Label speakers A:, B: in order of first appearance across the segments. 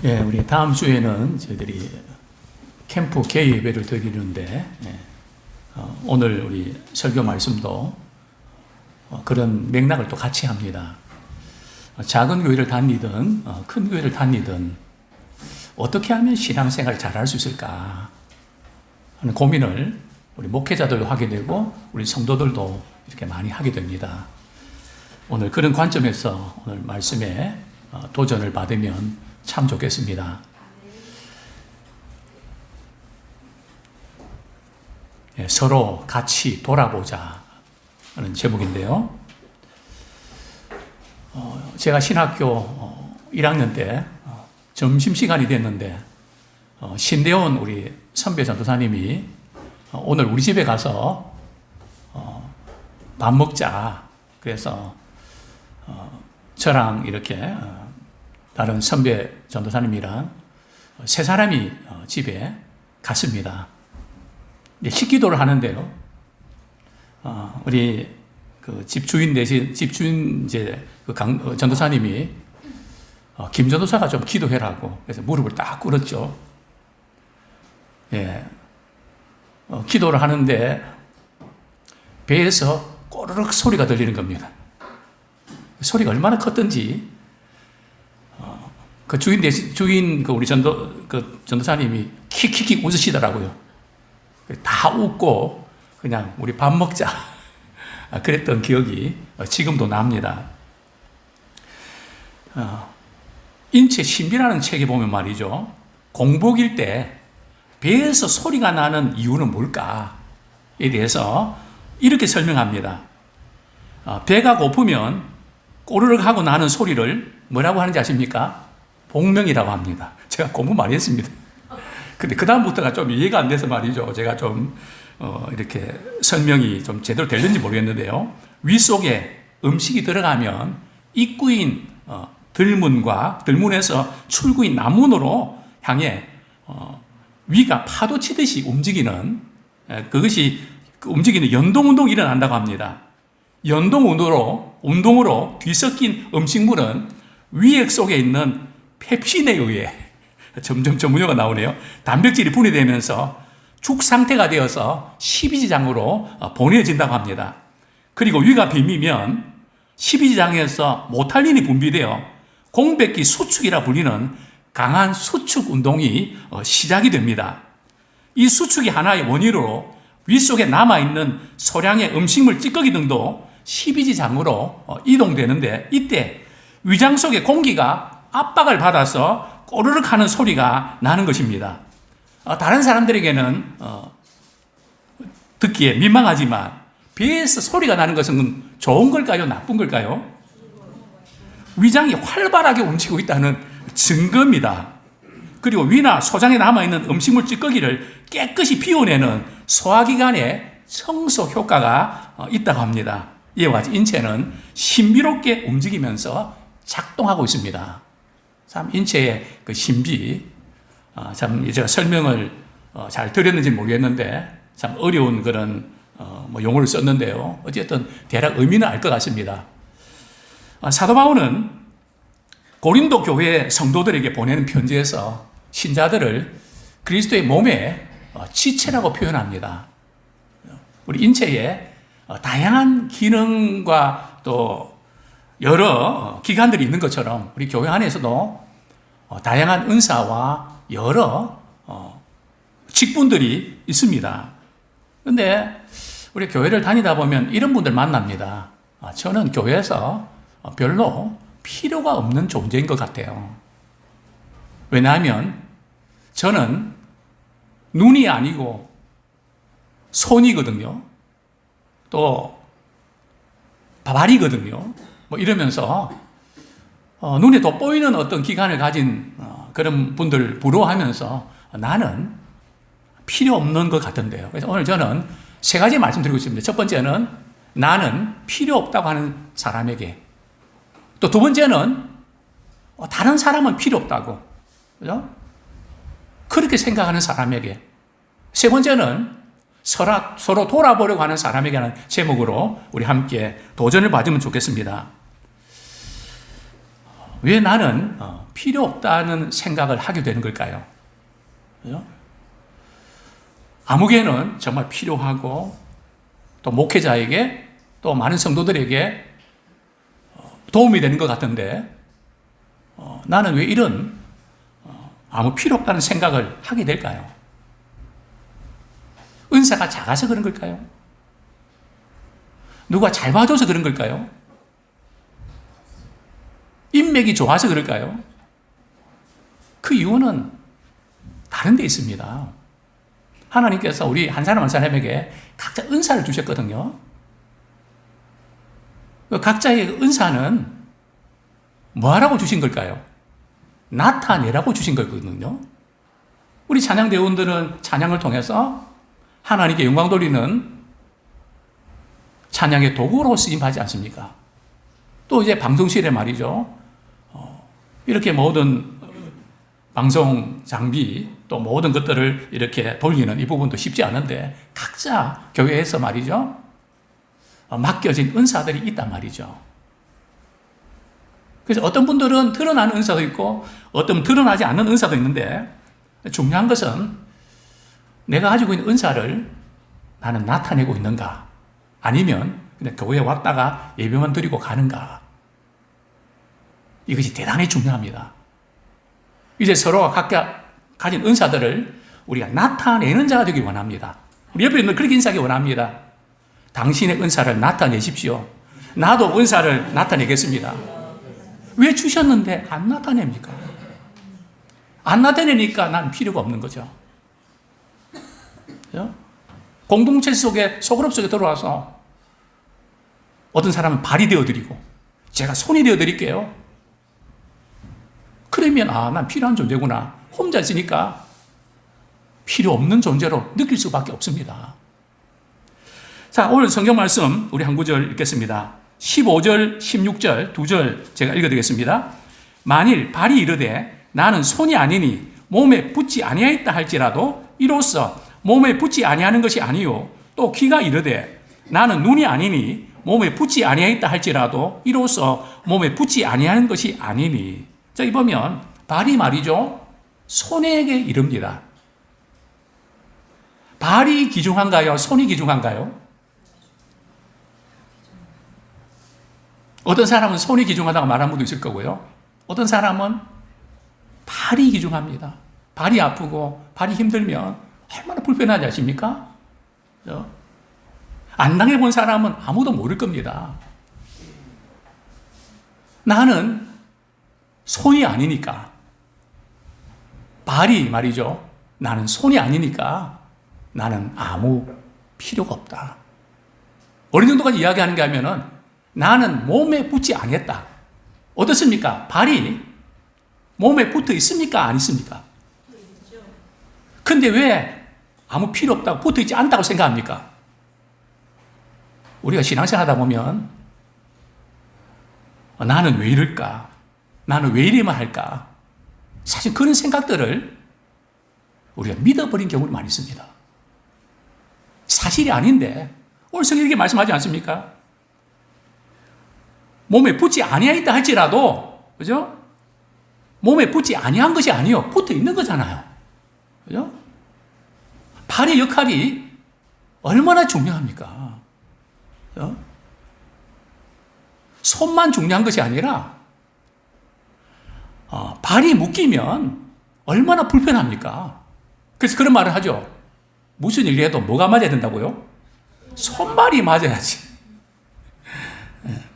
A: 예, 우리 다음 주에는 저희들이 캠프 개회 예배를 드리는데, 오늘 우리 설교 말씀도 그런 맥락을 또 같이 합니다. 작은 교회를 다니든 큰 교회를 다니든 어떻게 하면 신앙생활을 잘할 수 있을까 하는 고민을 우리 목회자들도 하게 되고 우리 성도들도 이렇게 많이 하게 됩니다. 오늘 그런 관점에서 오늘 말씀에 도전을 받으면 참 좋겠습니다. 서로 같이 돌아보자 하는 제목인데요. 제가 신학교 1학년 때 점심시간이 됐는데 신대원 우리 선배 전도사님이 오늘 우리 집에 가서 밥 먹자. 그래서 저랑 이렇게 다른 선배 전도사님이랑 세 사람이 집에 갔습니다. 식기도를 하는데요. 우리 그 집주인 대신 집주인 이제 그 전도사님이 김 전도사가 좀 기도해라고 그래서 무릎을 딱 꿇었죠. 예, 기도를 하는데 배에서 꼬르륵 소리가 들리는 겁니다. 소리가 얼마나 컸던지 그 주인 그 우리 전도사님이 킥킥킥 웃으시더라고요. 다 웃고 그냥 우리 밥 먹자 그랬던 기억이 지금도 납니다. 인체 신비라는 책에 보면 말이죠. 공복일 때 배에서 소리가 나는 이유는 뭘까에 대해서 이렇게 설명합니다. 배가 고프면 꼬르륵 하고 나는 소리를 뭐라고 하는지 아십니까? 복명이라고 합니다. 제가 공부 많이 했습니다. 근데 그다음부터가 좀 이해가 안 돼서 말이죠. 제가 좀 이렇게 설명이 좀 제대로 되는지 모르겠는데요. 위 속에 음식이 들어가면 입구인 들문에서 출구인 남문으로 향해 위가 파도 치듯이 움직이는 그것이 움직이는 연동운동이 일어난다고 합니다. 운동으로 뒤섞인 음식물은 위액 속에 있는 펩신에 의해 점점 전문용어가 나오네요. 단백질이 분해되면서 죽 상태가 되어서 십이지장으로 보내진다고 합니다. 그리고 위가 빈미면 십이지장에서 모탈린이 분비되어 공백기 수축이라 불리는 강한 수축 운동이 시작이 됩니다. 이 수축이 하나의 원인으로 위 속에 남아있는 소량의 음식물 찌꺼기 등도 십이지장으로 이동되는데 이때 위장 속의 공기가 압박을 받아서 꼬르륵 하는 소리가 나는 것입니다. 다른 사람들에게는 듣기에 민망하지만 배에서 소리가 나는 것은 좋은 걸까요? 나쁜 걸까요? 위장이 활발하게 움직이고 있다는 증거입니다. 그리고 위나 소장에 남아있는 음식물 찌꺼기를 깨끗이 비워내는 소화기관의 청소 효과가 있다고 합니다. 이와 같이 인체는 신비롭게 움직이면서 작동하고 있습니다. 참 인체의 그 신비, 참 제가 설명을 잘 드렸는지 모르겠는데 참 어려운 그런 용어를 썼는데요. 어쨌든 대략 의미는 알 것 같습니다. 사도 바울은 고린도 교회 성도들에게 보내는 편지에서 신자들을 그리스도의 몸의 지체라고 표현합니다. 우리 인체에 다양한 기능과 또 여러 기관들이 있는 것처럼 우리 교회 안에서도 다양한 은사와 여러 직분들이 있습니다. 그런데 우리 교회를 다니다 보면 이런 분들 만납니다. 저는 교회에서 별로 필요가 없는 존재인 것 같아요. 왜냐하면 저는 눈이 아니고 손이거든요. 또 발이거든요. 이러면서 눈에 돋보이는 어떤 기관을 가진 그런 분들 부러워하면서 나는 필요 없는 것 같은데요. 그래서 오늘 저는 세 가지 말씀드리고 있습니다. 첫 번째는 나는 필요 없다고 하는 사람에게, 또 두 번째는 다른 사람은 필요 없다고, 그죠? 그렇게 생각하는 사람에게, 세 번째는 서로 돌아보려고 하는 사람에게 하는 제목으로 우리 함께 도전을 받으면 좋겠습니다. 왜 나는 필요 없다는 생각을 하게 되는 걸까요? 그죠? 아무개는 정말 필요하고 또 목회자에게 또 많은 성도들에게 도움이 되는 것 같은데 나는 왜 이런 아무 필요 없다는 생각을 하게 될까요? 은사가 작아서 그런 걸까요? 누가 잘 봐줘서 그런 걸까요? 인맥이 좋아서 그럴까요? 그 이유는 다른 데 있습니다. 하나님께서 우리 한 사람 한 사람에게 각자 은사를 주셨거든요. 각자의 은사는 뭐하라고 주신 걸까요? 나타내라고 주신 거거든요. 우리 찬양대원들은 찬양을 통해서 하나님께 영광 돌리는 찬양의 도구로 쓰임받지 않습니까? 또 이제 방송실에 말이죠. 이렇게 모든 방송 장비 또 모든 것들을 이렇게 돌리는 이 부분도 쉽지 않은데 각자 교회에서 말이죠. 맡겨진 은사들이 있단 말이죠. 그래서 어떤 분들은 드러나는 은사도 있고 어떤 드러나지 않는 은사도 있는데 중요한 것은 내가 가지고 있는 은사를 나는 나타내고 있는가 아니면 그냥 교회에 왔다가 예배만 드리고 가는가 이것이 대단히 중요합니다. 이제 서로가 각자 가진 은사들을 우리가 나타내는 자가 되기 원합니다. 우리 옆에 있는 그렇게 인사하기 원합니다. 당신의 은사를 나타내십시오. 나도 은사를 나타내겠습니다. 왜 주셨는데 안 나타냅니까? 안 나타내니까 난 필요가 없는 거죠. 공동체 속에 소그룹 속에 들어와서 어떤 사람은 발이 되어드리고 제가 손이 되어드릴게요. 그러면 난 필요한 존재구나. 혼자 있으니까 필요 없는 존재로 느낄 수밖에 없습니다. 자, 오늘 성경 말씀 우리 한 구절 읽겠습니다. 15절, 16절 두 절 제가 읽어드리겠습니다. 만일 발이 이르되 나는 손이 아니니 몸에 붙지 아니하였다 할지라도 이로써 몸에 붙지 아니하는 것이 아니요 또 귀가 이르되 나는 눈이 아니니 몸에 붙지 아니하였다 할지라도 이로써 몸에 붙지 아니하는 것이 아니니. 자, 이 보면 발이 말이죠 손에게 이릅니다. 발이 귀중한가요? 손이 귀중한가요? 어떤 사람은 손이 귀중하다고 말하는 분도 있을 거고요. 어떤 사람은 발이 귀중합니다. 발이 아프고 발이 힘들면 얼마나 불편하지 않습니까? 안 당해본 사람은 아무도 모를 겁니다. 나는 손이 아니니까 발이 말이죠. 나는 손이 아니니까 나는 아무 필요가 없다. 어느 정도까지 이야기하는 게 하면은 나는 몸에 붙지 않겠다. 어떻습니까? 발이 몸에 붙어 있습니까? 안 있습니까? 근데 왜 아무 필요 없다고 붙어 있지 않다고 생각합니까? 우리가 신앙생활 하다 보면 나는 왜 이럴까? 나는 왜 이래만 할까? 사실 그런 생각들을 우리가 믿어버린 경우가 많이 있습니다. 사실이 아닌데 오늘 성경이 이렇게 말씀하지 않습니까? 몸에 붙지 아니하였다 할지라도 그죠? 몸에 붙지 아니한 것이 아니요 붙어 있는 거잖아요. 그죠? 발의 역할이 얼마나 중요합니까? 그죠? 손만 중요한 것이 아니라 발이 묶이면 얼마나 불편합니까? 그래서 그런 말을 하죠. 무슨 일을 해도 뭐가 맞아야 된다고요? 손발이 맞아야지.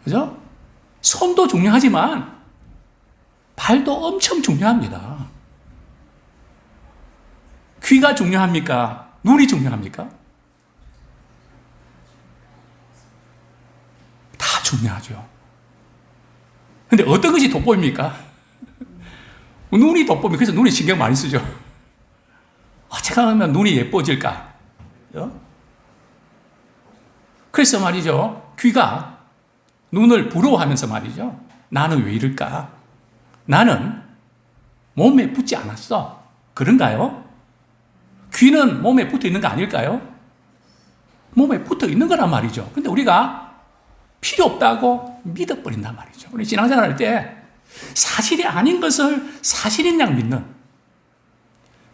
A: 그죠? 손도 중요하지만 발도 엄청 중요합니다. 귀가 중요합니까? 눈이 중요합니까? 다 중요하죠. 근데 어떤 것이 돋보입니까? 눈이 돋보입니다. 그래서 눈에 신경 많이 쓰죠. 어떻게 하면 눈이 예뻐질까? 그래서 말이죠. 귀가 눈을 부러워하면서 말이죠. 나는 왜 이럴까? 나는 몸에 붙지 않았어. 그런가요? 귀는 몸에 붙어 있는 거 아닐까요? 몸에 붙어 있는 거란 말이죠. 근데 우리가 필요 없다고 믿어버린단 말이죠. 우리 신앙생활 할 때 사실이 아닌 것을 사실인 양 믿는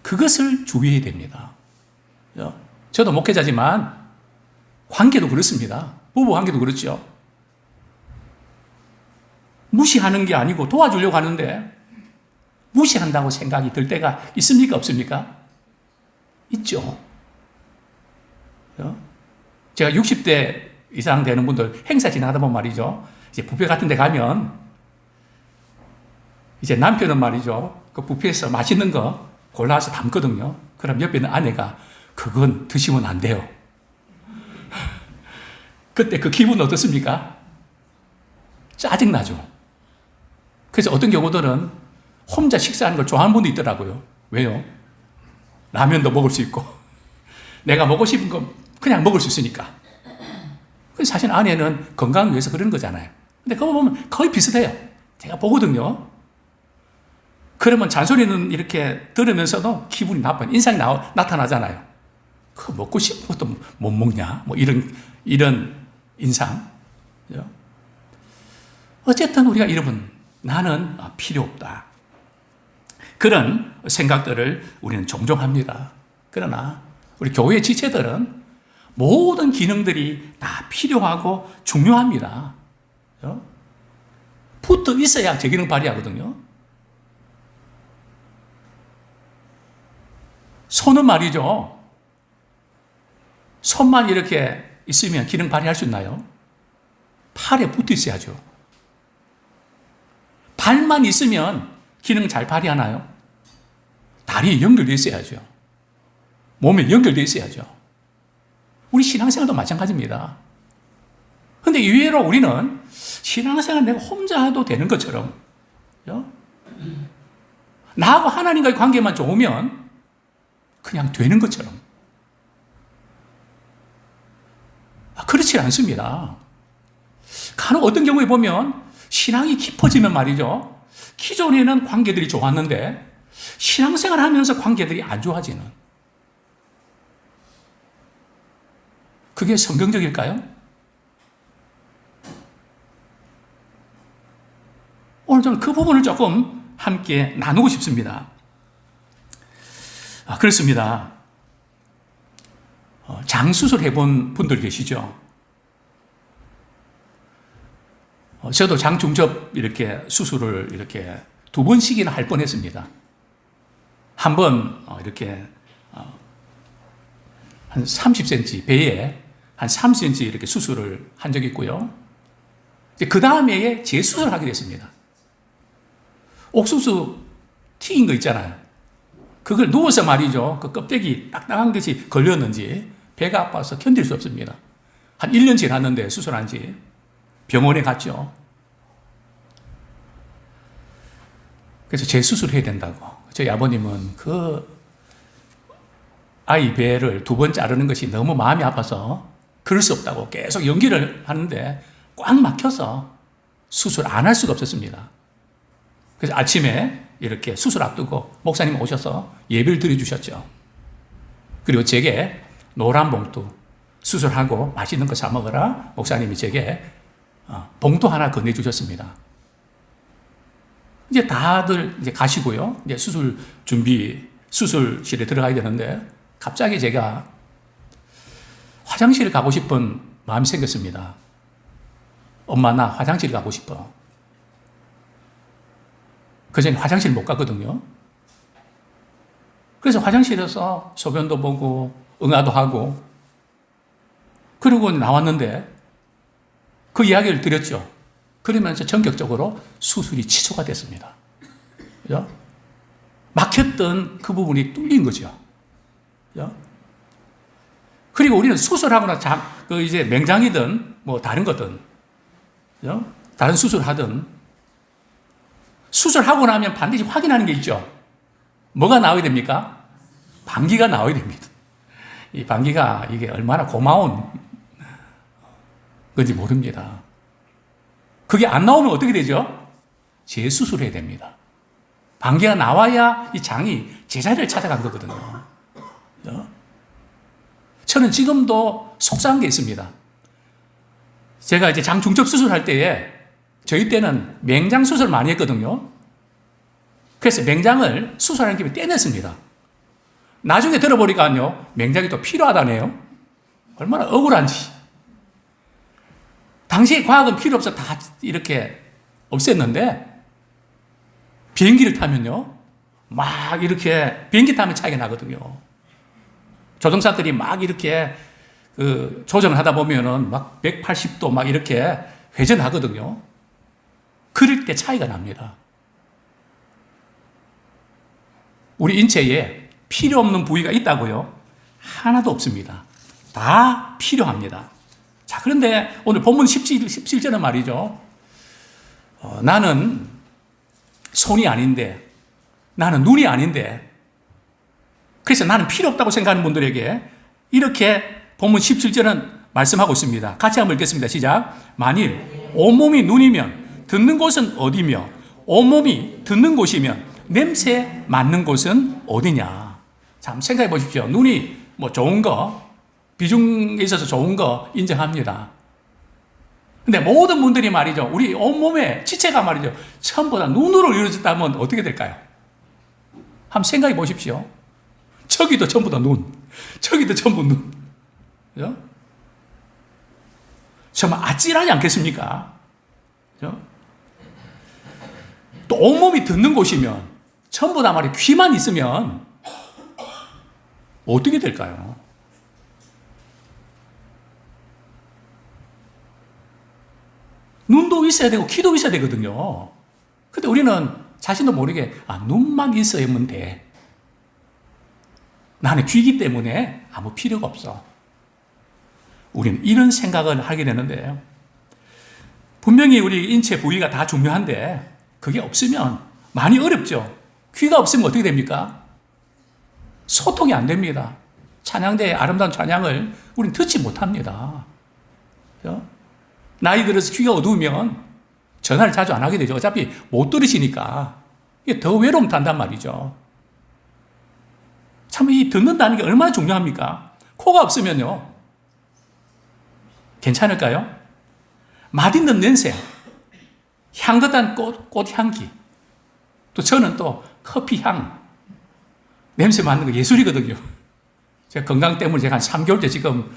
A: 그것을 주의해야 됩니다. 저도 목회자지만 관계도 그렇습니다. 부부 관계도 그렇죠. 무시하는 게 아니고 도와주려고 하는데 무시한다고 생각이 들 때가 있습니까? 없습니까? 있죠. 제가 60대 이상 되는 분들 행사 지나가다 보면 말이죠. 이제 뷔페 같은 데 가면 이제 남편은 말이죠. 그 뷔페에서 맛있는 거 골라서 담거든요. 그럼 옆에 있는 아내가 그건 드시면 안 돼요. 그때 그 기분 어떻습니까? 짜증나죠. 그래서 어떤 경우들은 혼자 식사하는 걸 좋아하는 분도 있더라고요. 왜요? 라면도 먹을 수 있고 내가 먹고 싶은 거 그냥 먹을 수 있으니까. 사실 아내는 건강을 위해서 그러는 거잖아요. 근데 그거 보면 거의 비슷해요. 제가 보거든요. 그러면 잔소리는 이렇게 들으면서도 기분이 나빠요. 인상이 나타나잖아요. 그거 먹고 싶은 것도 못 먹냐? 뭐 이런 인상. 어쨌든 우리가 여러분, 나는 필요 없다. 그런 생각들을 우리는 종종 합니다. 그러나 우리 교회 지체들은 모든 기능들이 다 필요하고 중요합니다. 붙어 있어야 제 기능 발휘하거든요. 손은 말이죠. 손만 이렇게 있으면 기능 발휘할 수 있나요? 팔에 붙어 있어야죠. 발만 있으면 기능 잘 발휘하나요? 다리에 연결되어 있어야죠. 몸에 연결되어 있어야죠. 우리 신앙생활도 마찬가지입니다. 그런데 의외로 우리는 신앙생활 내가 혼자 해도 되는 것처럼 나하고 하나님과의 관계만 좋으면 그냥 되는 것처럼 그렇지 않습니다. 간혹 어떤 경우에 보면 신앙이 깊어지면 말이죠. 기존에는 관계들이 좋았는데 신앙생활 하면서 관계들이 안 좋아지는 그게 성경적일까요? 오늘 저는 그 부분을 조금 함께 나누고 싶습니다. 그렇습니다. 장수술 해본 분들 계시죠? 저도 장중접 이렇게 수술을 이렇게 2번씩이나 할 뻔했습니다. 한 번 이렇게 한 30cm 배에 한 3cm 이렇게 수술을 한 적이 있고요. 그 다음에 재수술을 하게 됐습니다. 옥수수 튀긴 거 있잖아요. 그걸 누워서 말이죠. 그 껍데기 딱딱한 것이 걸렸는지 배가 아파서 견딜 수 없습니다. 한 1년 지났는데 수술한 지 병원에 갔죠. 그래서 재수술해야 된다고. 저희 아버님은 그 아이 배를 2번 자르는 것이 너무 마음이 아파서 그럴 수 없다고 계속 연기를 하는데 꽉 막혀서 수술 안 할 수가 없었습니다. 그래서 아침에 이렇게 수술 앞두고 목사님 오셔서 예배를 드려주셨죠. 그리고 제게 노란 봉투 수술하고 맛있는 거 사 먹어라. 목사님이 제게 봉투 하나 건네주셨습니다. 이제 다들 이제 가시고요. 이제 수술실에 들어가야 되는데 갑자기 제가 화장실 가고 싶은 마음이 생겼습니다. 엄마, 나 화장실 가고 싶어. 그전에 화장실 못 가거든요. 그래서 화장실에서 소변도 보고 응아도 하고 그러고 나왔는데 그 이야기를 드렸죠. 그러면서 전격적으로 수술이 취소가 됐습니다. 그죠? 막혔던 그 부분이 뚫린 거죠. 그죠? 그리고 우리는 수술하고 나서 이제 맹장이든 뭐 다른 거든, 그죠? 다른 수술하든 수술하고 나면 반드시 확인하는 게 있죠. 뭐가 나와야 됩니까? 방귀가 나와야 됩니다. 이 방귀가 이게 얼마나 고마운 건지 모릅니다. 그게 안 나오면 어떻게 되죠? 재수술해야 됩니다. 방귀가 나와야 이 장이 제자리를 찾아간 거거든요. 저는 지금도 속상한 게 있습니다. 제가 이제 장 중첩 수술할 때에 저희 때는 맹장 수술 많이 했거든요. 그래서 맹장을 수술하는 김에 떼냈습니다. 나중에 들어보니까요, 맹장이 또 필요하다네요. 얼마나 억울한지. 당시에 과학은 필요 없어 다 이렇게 없앴는데, 비행기를 타면요, 막 이렇게, 비행기 타면 차이가 나거든요. 조종사들이 막 이렇게 조정을 하다 보면은 막 180도 막 이렇게 회전하거든요. 그럴 때 차이가 납니다. 우리 인체에 필요 없는 부위가 있다고요? 하나도 없습니다. 다 필요합니다. 자, 그런데 오늘 본문 17절은 말이죠. 나는 손이 아닌데, 나는 눈이 아닌데, 그래서 나는 필요 없다고 생각하는 분들에게 이렇게 본문 17절은 말씀하고 있습니다. 같이 한번 읽겠습니다. 시작. 만일 온몸이 눈이면 듣는 곳은 어디며, 온몸이 듣는 곳이면 냄새 맡는 곳은 어디냐. 참 생각해 보십시오. 눈이 뭐 좋은 거, 비중에 있어서 좋은 거 인정합니다. 근데 모든 분들이 말이죠, 우리 온몸의 지체가 말이죠, 전부 다 눈으로 이루어졌다면 어떻게 될까요? 한번 생각해 보십시오. 저기도 전부 다 눈, 저기도 전부 눈. 그죠? 정말 아찔하지 않겠습니까? 그죠? 또 온몸이 듣는 곳이면, 전부 다 말이 귀만 있으면 어떻게 될까요? 눈도 있어야 되고 귀도 있어야 되거든요. 근데 우리는 자신도 모르게 눈만 있어야만 돼. 나는 귀기 때문에 아무 필요가 없어. 우리는 이런 생각을 하게 되는데요. 분명히 우리 인체 부위가 다 중요한데 그게 없으면 많이 어렵죠. 귀가 없으면 어떻게 됩니까? 소통이 안 됩니다. 찬양대의 아름다운 찬양을 우리는 듣지 못합니다. 그렇죠? 나이 들어서 귀가 어두우면 전화를 자주 안 하게 되죠. 어차피 못 들으시니까. 이게 더 외로움 탄단 말이죠. 참 이 듣는다는 게 얼마나 중요합니까? 코가 없으면요. 괜찮을까요? 맛있는 냄새, 향긋한 꽃향기, 또 저는 또 커피 향, 냄새 맡는 거 예술이거든요. 제가 건강 때문에 제가 한 3개월째 지금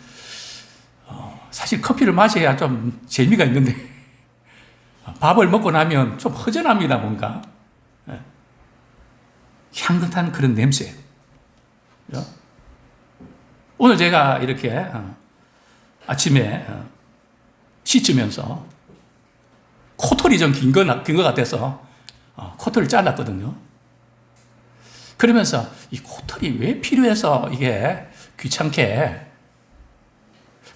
A: 사실 커피를 마셔야 좀 재미가 있는데 밥을 먹고 나면 좀 허전합니다, 뭔가. 향긋한 그런 냄새. 오늘 제가 이렇게 아침에 씻으면서 코털이 좀 긴 것 같아서 코털을 잘랐거든요. 그러면서 이 코털이 왜 필요해서 이게 귀찮게,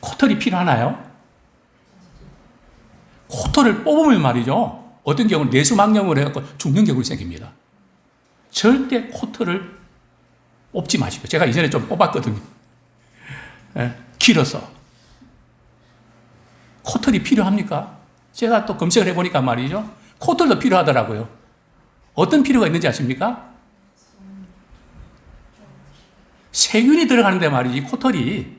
A: 코털이 필요하나요? 코털을 뽑으면 말이죠, 어떤 경우는 뇌수막염을 해갖고 죽는 경우가 생깁니다. 절대 코털을 뽑지 마시고, 제가 이전에 좀 뽑았거든요. 길어서. 코털이 필요합니까? 제가 또 검색을 해보니까 말이죠, 코털도 필요하더라고요. 어떤 필요가 있는지 아십니까? 세균이 들어가는데 말이지, 코털이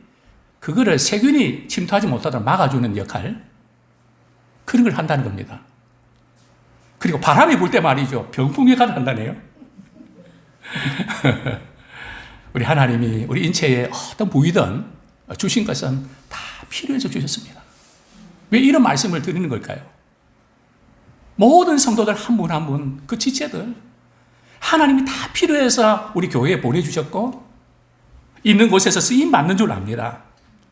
A: 그거를 세균이 침투하지 못하도록 막아주는 역할, 그런 걸 한다는 겁니다. 그리고 바람이 불 때 말이죠, 병풍 역할을 한다네요. 우리 하나님이 우리 인체에 어떤 부위든 주신 것은 다 필요해서 주셨습니다. 왜 이런 말씀을 드리는 걸까요? 모든 성도들 한 분 한 분, 그 지체들, 하나님이 다 필요해서 우리 교회에 보내주셨고, 있는 곳에서 쓰임 받는 줄 압니다.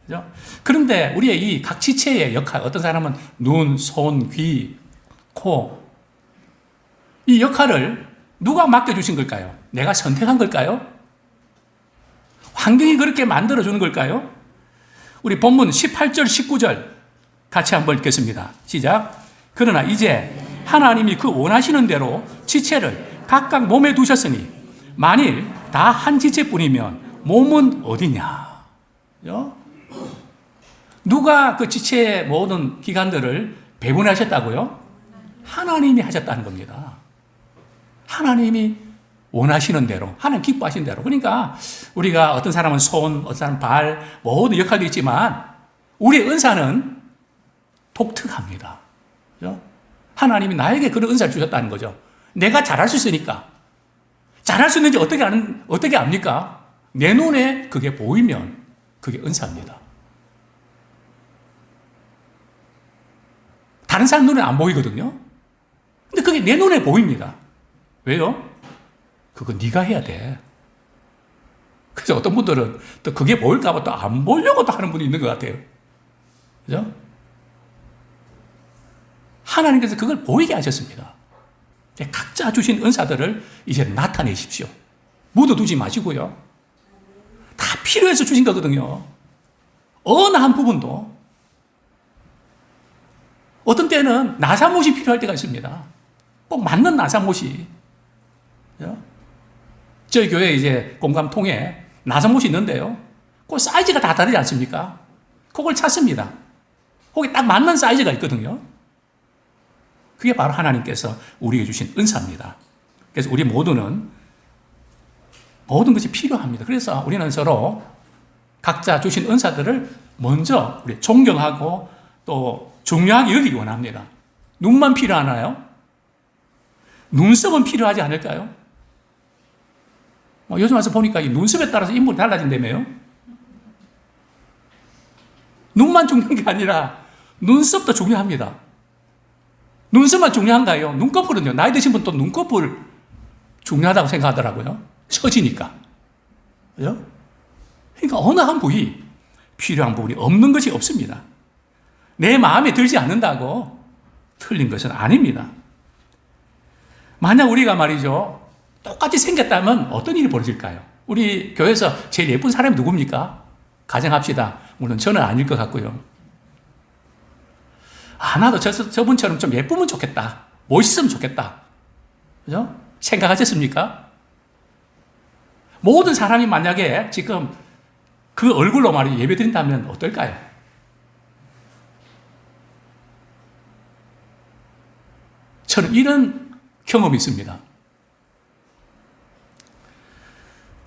A: 그죠? 그런데 우리의 이 각 지체의 역할, 어떤 사람은 눈, 손, 귀, 코, 이 역할을 누가 맡겨주신 걸까요? 내가 선택한 걸까요? 환경이 그렇게 만들어주는 걸까요? 우리 본문 18절, 19절 같이 한번 읽겠습니다. 시작. 그러나 이제 하나님이 그 원하시는 대로 지체를 각각 몸에 두셨으니 만일 다 한 지체뿐이면 몸은 어디냐? 누가 그 지체의 모든 기관들을 배분하셨다고요? 하나님이 하셨다는 겁니다. 하나님이 원하시는 대로, 하나님 기뻐하시는 대로. 그러니까 우리가 어떤 사람은 손, 어떤 사람은 발, 모든 역할이 있지만 우리의 은사는 독특합니다. 그죠? 하나님이 나에게 그런 은사를 주셨다는 거죠. 내가 잘할 수 있으니까. 잘할 수 있는지 어떻게 압니까? 내 눈에 그게 보이면 그게 은사입니다. 다른 사람 눈에 안 보이거든요. 근데 그게 내 눈에 보입니다. 왜요? 그거 네가 해야 돼. 그래서 어떤 분들은 또 그게 보일까 봐 또 안 보려고 또 하는 분이 있는 것 같아요. 그죠? 하나님께서 그걸 보이게 하셨습니다. 각자 주신 은사들을 이제 나타내십시오. 묻어두지 마시고요. 다 필요해서 주신 거거든요. 어느 한 부분도. 어떤 때는 나사못이 필요할 때가 있습니다. 꼭 맞는 나사못이. 저희 교회에 이제 공감통에 나사못이 있는데요. 그 사이즈가 다 다르지 않습니까? 그걸 찾습니다. 거기 딱 맞는 사이즈가 있거든요. 그게 바로 하나님께서 우리에게 주신 은사입니다. 그래서 우리 모두는 모든 것이 필요합니다. 그래서 우리는 서로 각자 주신 은사들을 먼저 우리 존경하고 또 중요하게 여기기 원합니다. 눈만 필요하나요? 눈썹은 필요하지 않을까요? 요즘 와서 보니까 이 눈썹에 따라서 인물이 달라진다며요? 눈만 중요한 게 아니라 눈썹도 중요합니다. 눈썹만 중요한가요? 눈꺼풀은요. 나이 드신 분 또 눈꺼풀 중요하다고 생각하더라고요. 처지니까. 그죠? 그러니까 어느 한 부위 필요한 부분이 없는 것이 없습니다. 내 마음에 들지 않는다고 틀린 것은 아닙니다. 만약 우리가 말이죠. 똑같이 생겼다면 어떤 일이 벌어질까요? 우리 교회에서 제일 예쁜 사람이 누굽니까? 가정합시다. 물론 저는 아닐 것 같고요. 나도 저분처럼 좀 예쁘면 좋겠다. 멋있으면 좋겠다. 그죠? 생각하셨습니까? 모든 사람이 만약에 지금 그 얼굴로 말이 예배 드린다면 어떨까요? 저는 이런 경험이 있습니다.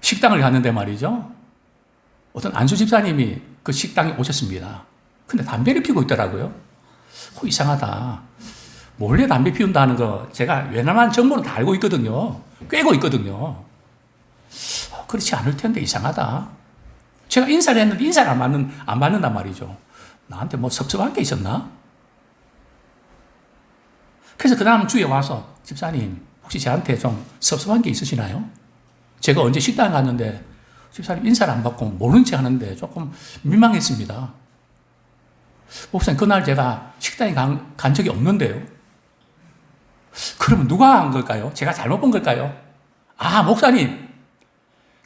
A: 식당을 갔는데 말이죠. 어떤 안수 집사님이 그 식당에 오셨습니다. 근데 담배를 피우고 있더라고요. 이상하다. 몰래 담배 피운다는 거 제가 웬만한 정보는 다 알고 있거든요. 꿰고 있거든요. 그렇지 않을 텐데 이상하다. 제가 인사를 했는데 인사를 안 받는단 말이죠. 나한테 뭐 섭섭한 게 있었나? 그래서 그 다음 주에 와서 집사님 혹시 저한테 좀 섭섭한 게 있으시나요? 제가 언제 식당에 갔는데 집사님 인사를 안 받고 모른 체 하는데 조금 민망했습니다. 목사님 그날 제가 식당에 간 적이 없는데요. 그러면 누가 한 걸까요? 제가 잘못 본 걸까요? 목사님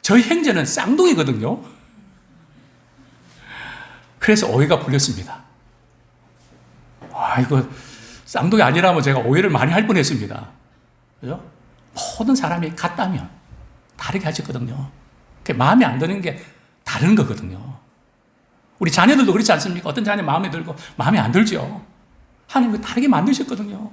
A: 저희 형제는 쌍둥이거든요. 그래서 오해가 풀렸습니다. 이거 쌍둥이 아니라면 제가 오해를 많이 할 뻔했습니다. 그죠? 모든 사람이 같다면 다르게 하셨거든요. 마음에 안 드는 게 다른 거거든요. 우리 자녀들도 그렇지 않습니까? 어떤 자녀 마음에 들고 마음에 안 들죠. 하나님이 다르게 만드셨거든요.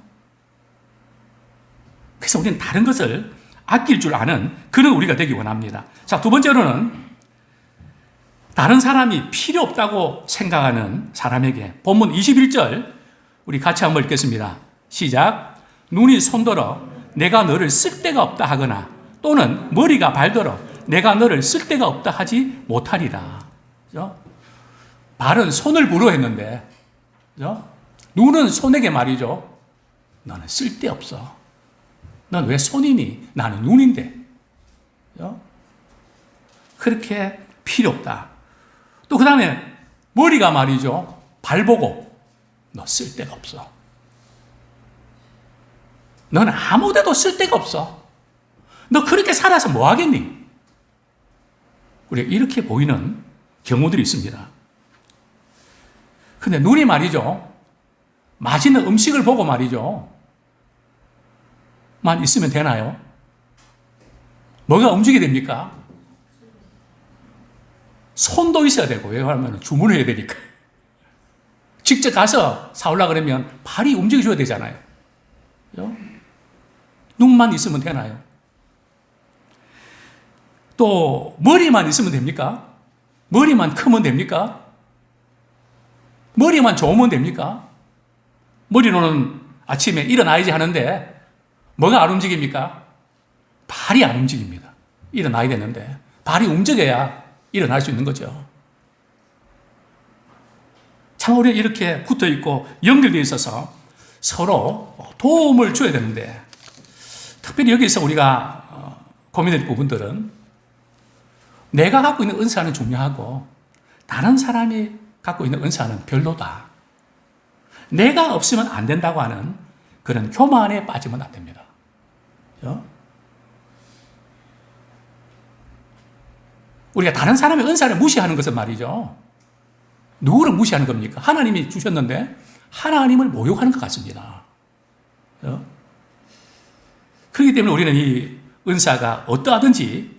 A: 그래서 우리는 다른 것을 아낄 줄 아는 그런 우리가 되기 원합니다. 자, 두 번째로는 다른 사람이 필요 없다고 생각하는 사람에게 본문 21절 우리 같이 한번 읽겠습니다. 시작. 눈이 손들어 내가 너를 쓸데가 없다 하거나 또는 머리가 발들어 내가 너를 쓸데가 없다 하지 못하리라. 그죠? 발은 손을 부러 했는데, 그죠? 눈은 손에게 말이죠. 너는 쓸데없어. 넌 왜 손이니? 나는 눈인데. 그죠? 그렇게 필요 없다. 또 그 다음에 머리가 말이죠. 발 보고 너 쓸데가 없어. 너는 아무 데도 쓸데가 없어. 너 그렇게 살아서 뭐 하겠니? 우리가 이렇게 보이는 경우들이 있습니다. 근데 눈이 말이죠. 맛있는 음식을 보고 말이죠. 만 있으면 되나요? 뭐가 움직이게 됩니까? 손도 있어야 되고, 왜 그러면 주문을 해야 되니까. 직접 가서 사오려고 그러면 발이 움직여줘야 되잖아요. 그죠? 눈만 있으면 되나요? 또 머리만 있으면 됩니까? 머리만 크면 됩니까? 머리만 좋으면 됩니까? 머리로는 아침에 일어나야지 하는데 뭐가 안 움직입니까? 발이 안 움직입니다. 일어나야 되는데 발이 움직여야 일어날 수 있는 거죠. 참 우리는 이렇게 붙어있고 연결되어 있어서 서로 도움을 줘야 되는데, 특별히 여기서 우리가 고민할 부분들은 내가 갖고 있는 은사는 중요하고 다른 사람이 갖고 있는 은사는 별로다. 내가 없으면 안 된다고 하는 그런 교만에 빠지면 안 됩니다. 우리가 다른 사람의 은사를 무시하는 것은 말이죠. 누구를 무시하는 겁니까? 하나님이 주셨는데 하나님을 모욕하는 것 같습니다. 그렇기 때문에 우리는 이 은사가 어떠하든지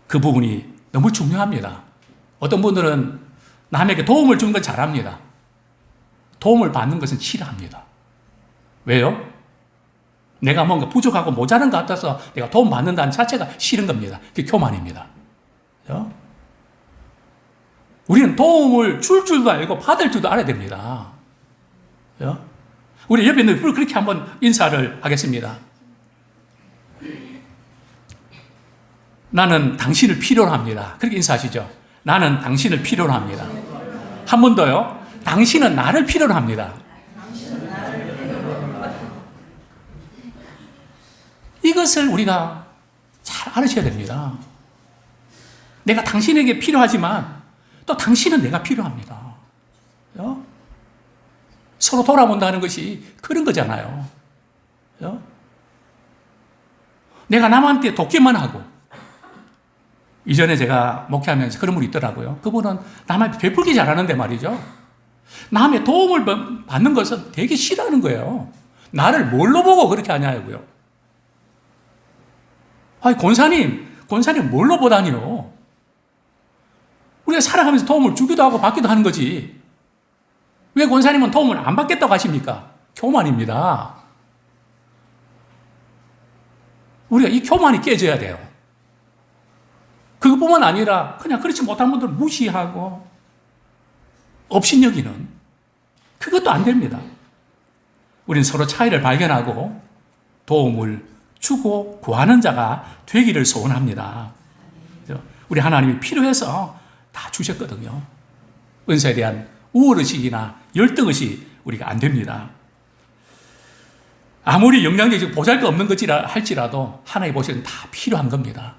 A: 그 부분이 너무 중요합니다. 어떤 분들은 남에게 도움을 주는 건 잘합니다. 도움을 받는 것은 싫어합니다. 왜요? 내가 뭔가 부족하고 모자란 것 같아서 내가 도움 받는다는 자체가 싫은 겁니다. 그게 교만입니다. 우리는 도움을 줄 줄도 알고 받을 줄도 알아야 됩니다. 우리 옆에 있는 분을 그렇게 한번 인사를 하겠습니다. 나는 당신을 필요로 합니다. 그렇게 인사하시죠. 나는 당신을 필요로 합니다. 한 번 더요. 당신은 나를 필요로 합니다. 이것을 우리가 잘 알으셔야 됩니다. 내가 당신에게 필요하지만 또 당신은 내가 필요합니다. 서로 돌아본다는 것이 그런 거잖아요. 내가 남한테 돕기만 하고, 이전에 제가 목회하면서 그런 분이 있더라고요. 그분은 남한테 베풀기 잘하는데 말이죠. 남의 도움을 받는 것은 되게 싫어하는 거예요. 나를 뭘로 보고 그렇게 하냐고요. 아니, 권사님 뭘로 보다니요? 우리가 살아가면서 도움을 주기도 하고 받기도 하는 거지. 왜 권사님은 도움을 안 받겠다고 하십니까? 교만입니다. 우리가 이 교만이 깨져야 돼요. 그것뿐만 아니라 그냥 그렇지 못한 분들 무시하고 업신여기는, 그것도 안 됩니다. 우리는 서로 차이를 발견하고 도움을 주고 구하는 자가 되기를 소원합니다. 우리 하나님이 필요해서 다 주셨거든요. 은사에 대한 우월의식이나 열등의식 우리가 안 됩니다. 아무리 영양적이고 보잘것 없는 것이라 할지라도 하나님 보시기엔 다 필요한 겁니다.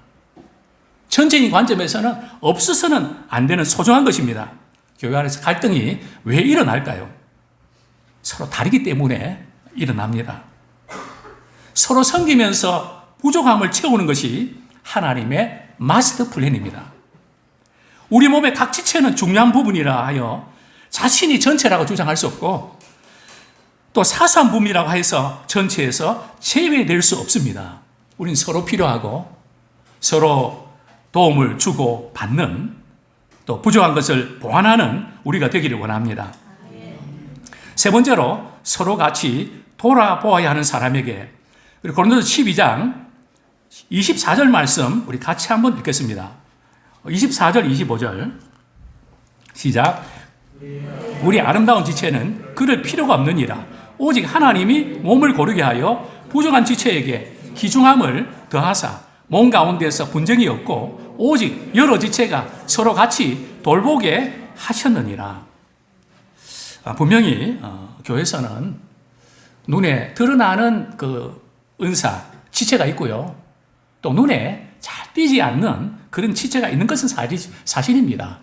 A: 전체적인 관점에서는 없어서는 안 되는 소중한 것입니다. 교회 안에서 갈등이 왜 일어날까요? 서로 다르기 때문에 일어납니다. 서로 섬기면서 부족함을 채우는 것이 하나님의 마스터 플랜입니다. 우리 몸의 각 지체는 중요한 부분이라 하여 자신이 전체라고 주장할 수 없고, 또 사소한 부분이라고 해서 전체에서 제외될 수 없습니다. 우리는 서로 필요하고 서로 도움을 주고 받는, 또 부족한 것을 보완하는 우리가 되기를 원합니다. 세 번째로 서로 같이 돌아보아야 하는 사람에게, 그리고 고린도서 12장 24절 말씀 우리 같이 한번 읽겠습니다. 24절 25절 시작. 우리 아름다운 지체는 그럴 필요가 없느니라. 오직 하나님이 몸을 고르게 하여 부족한 지체에게 귀중함을 더하사 몸 가운데서 분쟁이 없고 오직 여러 지체가 서로 같이 돌보게 하셨느니라. 분명히 교회에서는 눈에 드러나는 그 은사, 지체가 있고요. 또 눈에 잘 띄지 않는 그런 지체가 있는 것은 사실입니다.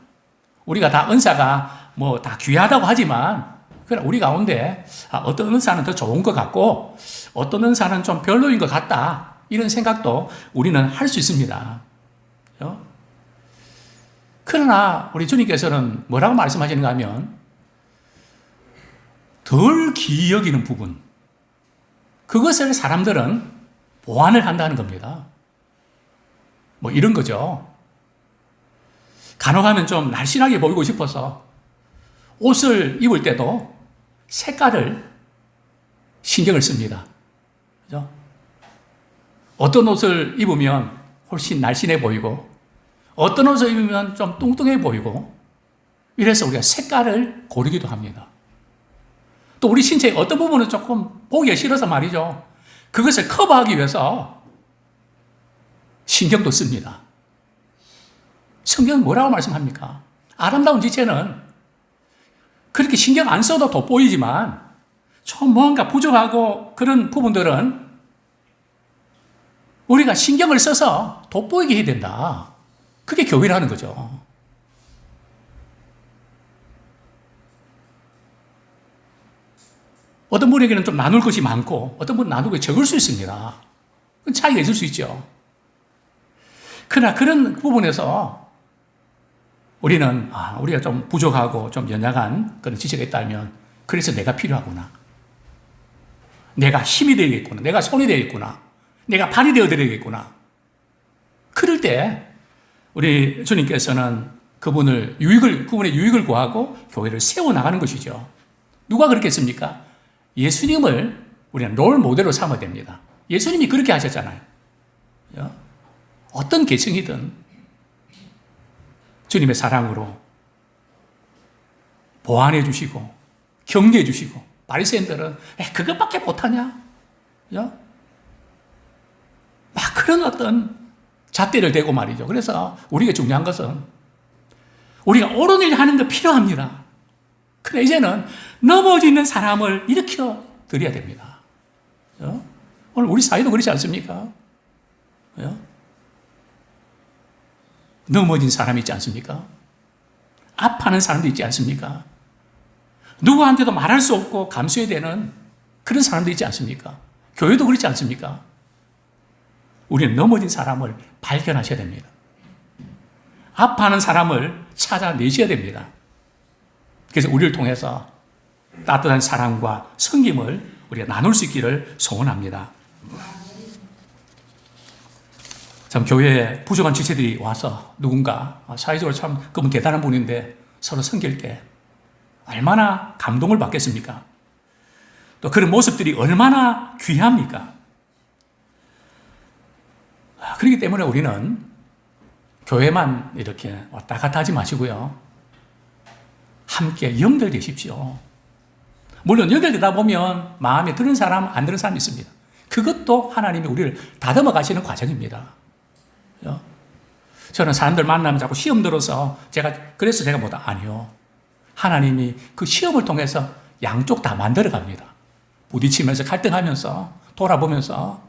A: 우리가 다 은사가 뭐 다 귀하다고 하지만, 그러나 우리 가운데 어떤 은사는 더 좋은 것 같고 어떤 은사는 좀 별로인 것 같다, 이런 생각도 우리는 할 수 있습니다. 그러나 우리 주님께서는 뭐라고 말씀하시는가 하면, 덜 귀히 여기는 부분, 그것을 사람들은 보완을 한다는 겁니다. 뭐 이런 거죠. 간혹 하면 좀 날씬하게 보이고 싶어서 옷을 입을 때도 색깔을 신경을 씁니다. 그죠? 어떤 옷을 입으면 훨씬 날씬해 보이고, 어떤 옷을 입으면 좀 뚱뚱해 보이고, 이래서 우리가 색깔을 고르기도 합니다. 또 우리 신체의 어떤 부분은 조금 보기가 싫어서 말이죠. 그것을 커버하기 위해서 신경도 씁니다. 성경은 뭐라고 말씀합니까? 아름다운 지체는 그렇게 신경 안 써도 돋보이지만 좀 뭔가 부족하고 그런 부분들은 우리가 신경을 써서 돋보이게 해야 된다. 그게 교회라는 거죠. 어떤 분에게는 좀 나눌 것이 많고 어떤 분은 나누고 적을 수 있습니다. 그건 차이가 있을 수 있죠. 그러나 그런 부분에서 우리는 우리가 좀 부족하고 좀 연약한 그런 지체가 있다면 그래서 내가 필요하구나. 내가 힘이 되겠구나. 내가 손이 되겠구나. 내가 발이 되어드리겠구나. 그럴 때 우리 주님께서는 그분의 유익을 구하고 교회를 세워나가는 것이죠. 누가 그렇게 했습니까? 예수님을 우리는 롤 모델로 삼아야 됩니다. 예수님이 그렇게 하셨잖아요. 어떤 계층이든 주님의 사랑으로 보완해 주시고 격려해 주시고 바리새인들은 그것밖에 못하냐? 막 그런 어떤 잣대를 대고 말이죠. 그래서 우리가 중요한 것은 우리가 옳은 일 하는 거 필요합니다. 그런데 이제는 넘어지는 사람을 일으켜 드려야 됩니다. 오늘 우리 사회도 그렇지 않습니까? 넘어진 사람이 있지 않습니까? 아파하는 사람도 있지 않습니까? 누구한테도 말할 수 없고 감수해야 되는 그런 사람도 있지 않습니까? 교회도 그렇지 않습니까? 우리는 넘어진 사람을 발견하셔야 됩니다. 아파하는 사람을 찾아내셔야 됩니다. 그래서 우리를 통해서 따뜻한 사랑과 섬김을 우리가 나눌 수 있기를 소원합니다. 참 교회에 부족한 지체들이 와서 누군가 사회적으로 참 그분 대단한 분인데 서로 섬길 때 얼마나 감동을 받겠습니까? 또 그런 모습들이 얼마나 귀합니까? 그렇기 때문에 우리는 교회만 이렇게 왔다 갔다 하지 마시고요. 함께 연결되십시오. 물론 연결되다 보면 마음에 드는 사람, 안 드는 사람이 있습니다. 그것도 하나님이 우리를 다듬어 가시는 과정입니다. 저는 사람들 만나면 자꾸 시험 들어서 그래서 제가 뭐다? 아니요. 하나님이 그 시험을 통해서 양쪽 다 만들어 갑니다. 부딪히면서 갈등하면서 돌아보면서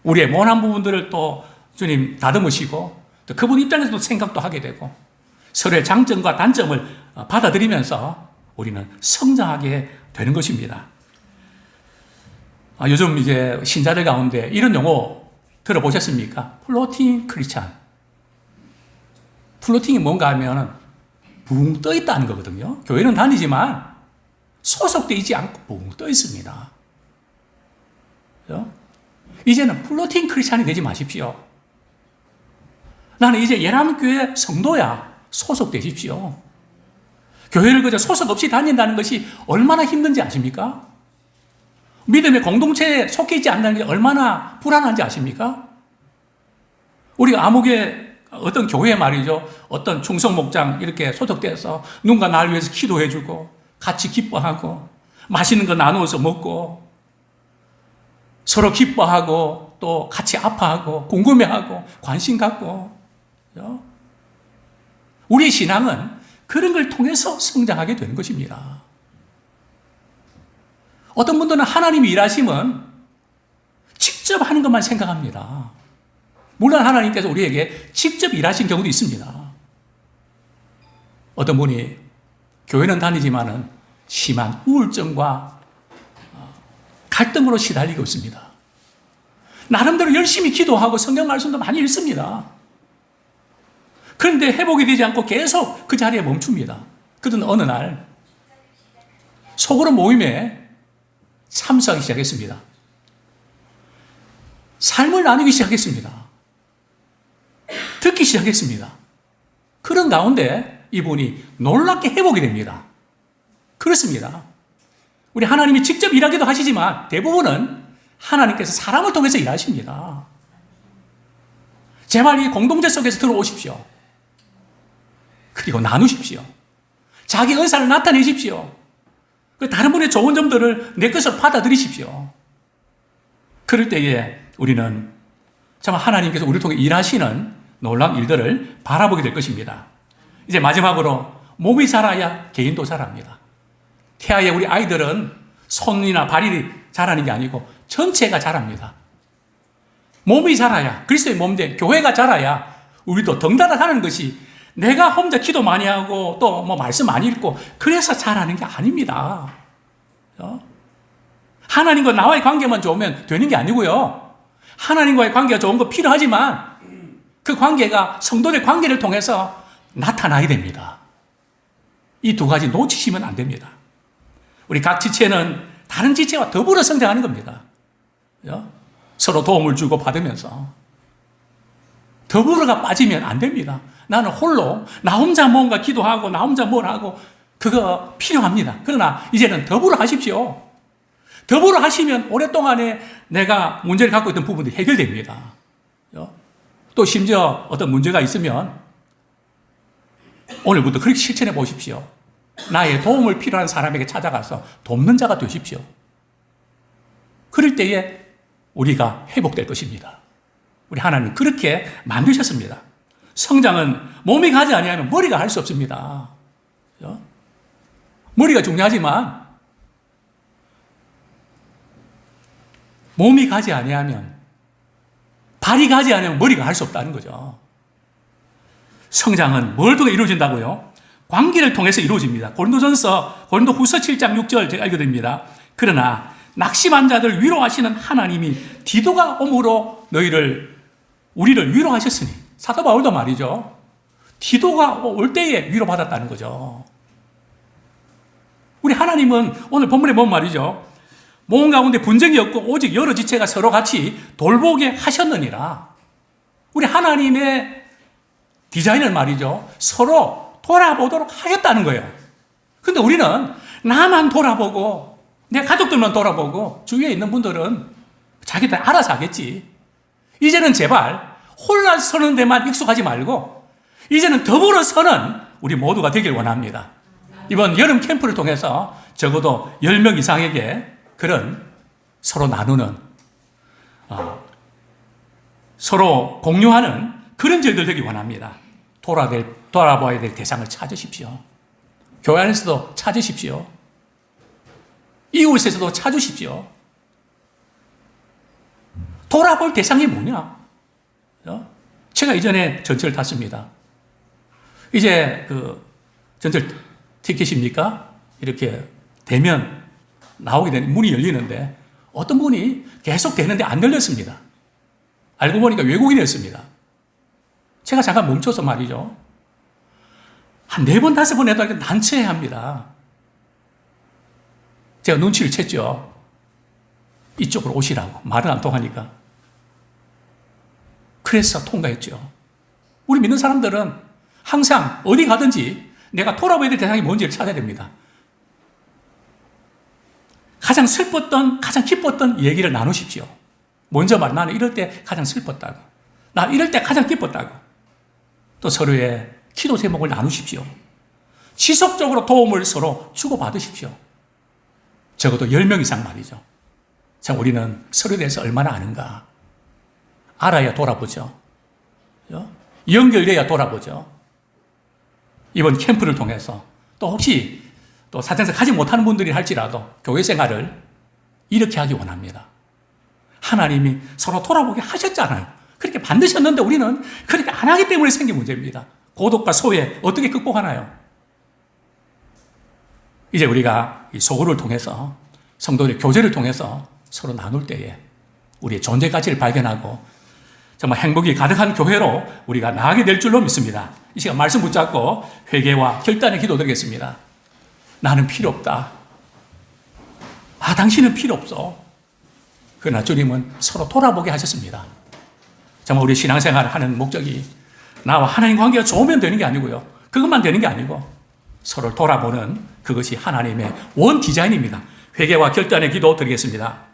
A: 우리의 모난 부분들을 또 주님 다듬으시고 또 그분 입장에서도 생각도 하게 되고 서로의 장점과 단점을 받아들이면서 우리는 성장하게 되는 것입니다. 요즘 이제 신자들 가운데 이런 용어 들어보셨습니까? 플로팅 크리스찬. 플로팅이 뭔가 하면 붕 떠 있다는 거거든요. 교회는 다니지만 소속되어 있지 않고 붕 떠 있습니다. 이제는 플로팅 크리스찬이 되지 마십시오. 나는 이제 예람교회 성도야. 소속되십시오. 교회를 그저 소속 없이 다닌다는 것이 얼마나 힘든지 아십니까? 믿음의 공동체에 속해 있지 않다는 게 얼마나 불안한지 아십니까? 우리가 암흑의 어떤 교회 말이죠. 어떤 충성목장 이렇게 소속돼서 누군가 나를 위해서 기도해주고 같이 기뻐하고 맛있는 거 나누어서 먹고 서로 기뻐하고 또 같이 아파하고 궁금해하고 관심 갖고 우리의 신앙은 그런 걸 통해서 성장하게 되는 것입니다. 어떤 분들은 하나님이 일하시면 직접 하는 것만 생각합니다. 물론 하나님께서 우리에게 직접 일하신 경우도 있습니다. 어떤 분이 교회는 다니지만은 심한 우울증과 갈등으로 시달리고 있습니다. 나름대로 열심히 기도하고 성경 말씀도 많이 읽습니다. 그런데 회복이 되지 않고 계속 그 자리에 멈춥니다. 그러던 어느 날 소그룹 모임에 참석하기 시작했습니다. 삶을 나누기 시작했습니다. 듣기 시작했습니다. 그런 가운데 이분이 놀랍게 회복이 됩니다. 그렇습니다. 우리 하나님이 직접 일하기도 하시지만 대부분은 하나님께서 사람을 통해서 일하십니다. 제발 이 공동체 속에서 들어오십시오. 그리고 나누십시오. 자기 은사를 나타내십시오. 그 다른 분의 좋은 점들을 내 것으로 받아들이십시오. 그럴 때에 우리는 정말 하나님께서 우리를 통해 일하시는 놀라운 일들을 바라보게 될 것입니다. 이제 마지막으로 몸이 자라야 개인도 자랍니다. 태아의 우리 아이들은 손이나 발이 자라는 게 아니고 전체가 자랍니다. 몸이 자라야, 그리스도의 몸된 교회가 자라야 우리도 덩달아 하는 것이 내가 혼자 기도 많이 하고 또 뭐 말씀 많이 읽고 그래서 자라는 게 아닙니다. 하나님과 나와의 관계만 좋으면 되는 게 아니고요. 하나님과의 관계가 좋은 거 필요하지만 그 관계가 성도의 관계를 통해서 나타나야 됩니다. 이 두 가지 놓치시면 안 됩니다. 우리 각 지체는 다른 지체와 더불어 성장하는 겁니다. 서로 도움을 주고 받으면서 더불어가 빠지면 안 됩니다. 나는 홀로 나 혼자 뭔가 기도하고 나 혼자 뭘 하고 그거 필요합니다. 그러나 이제는 더불어 하십시오. 더불어 하시면 오랫동안에 내가 문제를 갖고 있던 부분들이 해결됩니다. 또 심지어 어떤 문제가 있으면 오늘부터 그렇게 실천해 보십시오. 나의 도움을 필요한 사람에게 찾아가서 돕는 자가 되십시오. 그럴 때에 우리가 회복될 것입니다. 우리 하나님 그렇게 만드셨습니다. 성장은 몸이 가지 아니하면 머리가 할 수 없습니다. 머리가 중요하지만 몸이 가지 아니하면 발이 가지 않으면 머리가 할 수 없다는 거죠. 성장은 뭘 통해 이루어진다고요? 관계를 통해서 이루어집니다. 고린도후서 7장 6절 제가 읽어드립니다. 그러나 낙심한 자들 위로하시는 하나님이 디도가 오므로 우리를 위로하셨으니, 사도 바울도 말이죠. 디도가 올 때에 위로받았다는 거죠. 우리 하나님은 오늘 본문에 보면 말이죠. 몸 가운데 분쟁이 없고 오직 여러 지체가 서로 같이 돌보게 하셨느니라. 우리 하나님의 디자인을 말이죠. 서로 돌아보도록 하셨다는 거예요. 근데 우리는 나만 돌아보고 내 가족들만 돌아보고 주위에 있는 분들은 자기들 알아서 하겠지. 이제는 제발 혼란 서는 데만 익숙하지 말고 이제는 더불어 서는 우리 모두가 되길 원합니다. 이번 여름 캠프를 통해서 적어도 10명 이상에게 그런 서로 나누는 서로 공유하는 그런 저희들 되기 원합니다. 돌아봐야 될 대상을 찾으십시오. 교회 안에서도 찾으십시오. 이웃에서도 찾으십시오. 돌아볼 대상이 뭐냐? 제가 이전에 전철 탔습니다. 이제 그 전철 티켓입니까? 이렇게 되면 나오게 되는 문이 열리는데 어떤 분이 계속 되는데 안 열렸습니다. 알고 보니까 외국인이었습니다. 제가 잠깐 멈춰서 말이죠. 한 4번, 5번 해도 난처해 합니다. 제가 눈치를 챘죠. 이쪽으로 오시라고. 말은 안 통하니까. 그래서 통과했죠. 우리 믿는 사람들은 항상 어디 가든지 내가 돌아봐야 될 대상이 뭔지를 찾아야 됩니다. 가장 슬펐던, 가장 기뻤던 얘기를 나누십시오. 먼저 말, 나는 이럴 때 가장 슬펐다고. 나 이럴 때 가장 기뻤다고. 또 서로의 기도 제목을 나누십시오. 지속적으로 도움을 서로 주고받으십시오. 적어도 10명 이상 말이죠. 참, 우리는 서로에 대해서 얼마나 아는가. 알아야 돌아보죠. 연결돼야 돌아보죠. 이번 캠프를 통해서 또 혹시 또 사정에서 가지 못하는 분들이 할지라도 교회 생활을 이렇게 하기 원합니다. 하나님이 서로 돌아보게 하셨잖아요. 그렇게 만드셨는데 우리는 그렇게 안 하기 때문에 생긴 문제입니다. 고독과 소외 어떻게 극복하나요? 이제 우리가 이 소그룹을 통해서 성도들의 교제를 통해서 서로 나눌 때에 우리의 존재 가치를 발견하고 정말 행복이 가득한 교회로 우리가 나아가게 될 줄로 믿습니다. 이 시간 말씀 붙잡고 회개와 결단의 기도 드리겠습니다. 나는 필요 없다. 당신은 필요 없어. 그러나 주님은 서로 돌아보게 하셨습니다. 정말 우리 신앙생활을 하는 목적이 나와 하나님 관계가 좋으면 되는 게 아니고요. 그것만 되는 게 아니고 서로를 돌아보는 그것이 하나님의 원 디자인입니다. 회개와 결단의 기도 드리겠습니다.